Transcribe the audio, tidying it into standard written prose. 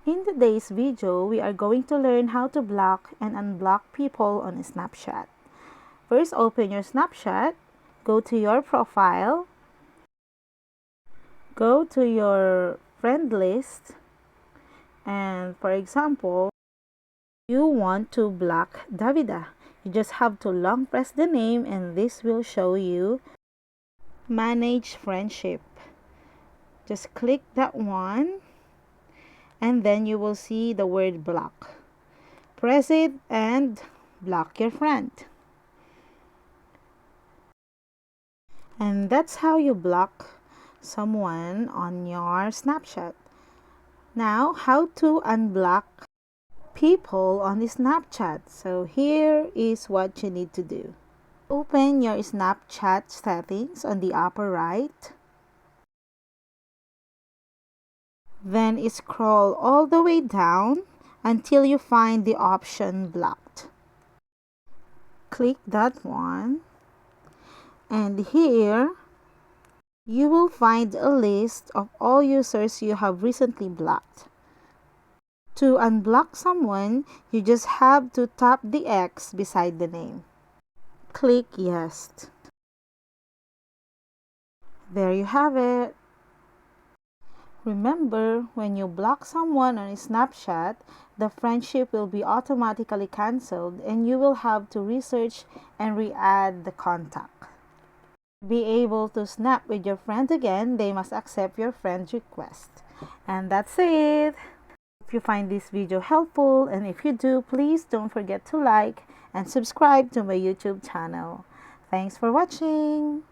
In today's video, we are going to learn how to block and unblock people on Snapchat. First, open your Snapchat, go to your profile, go to your friend list, and for example, you want to block Davida. You just have to long press the name and this will show you Manage Friendship. Just click that one and then you will see the word block. Press it and block your friend. And that's how you block someone on your Snapchat. Now, how to unblock people on the Snapchat. So here is what you need to do. Open your Snapchat settings on the upper right. Then scroll all the way down until you find the option blocked. Click that one. And here, you will find a list of all users you have recently blocked. To unblock someone, you just have to tap the X beside the name. Click Yes. There you have it. Remember, when you block someone on Snapchat, the friendship will be automatically cancelled and you will have to research and re-add the contact. To be able to snap with your friend again, they must accept your friend's request. And that's it. If you find this video helpful, and if you do, please don't forget to like and subscribe to my YouTube channel. Thanks for watching.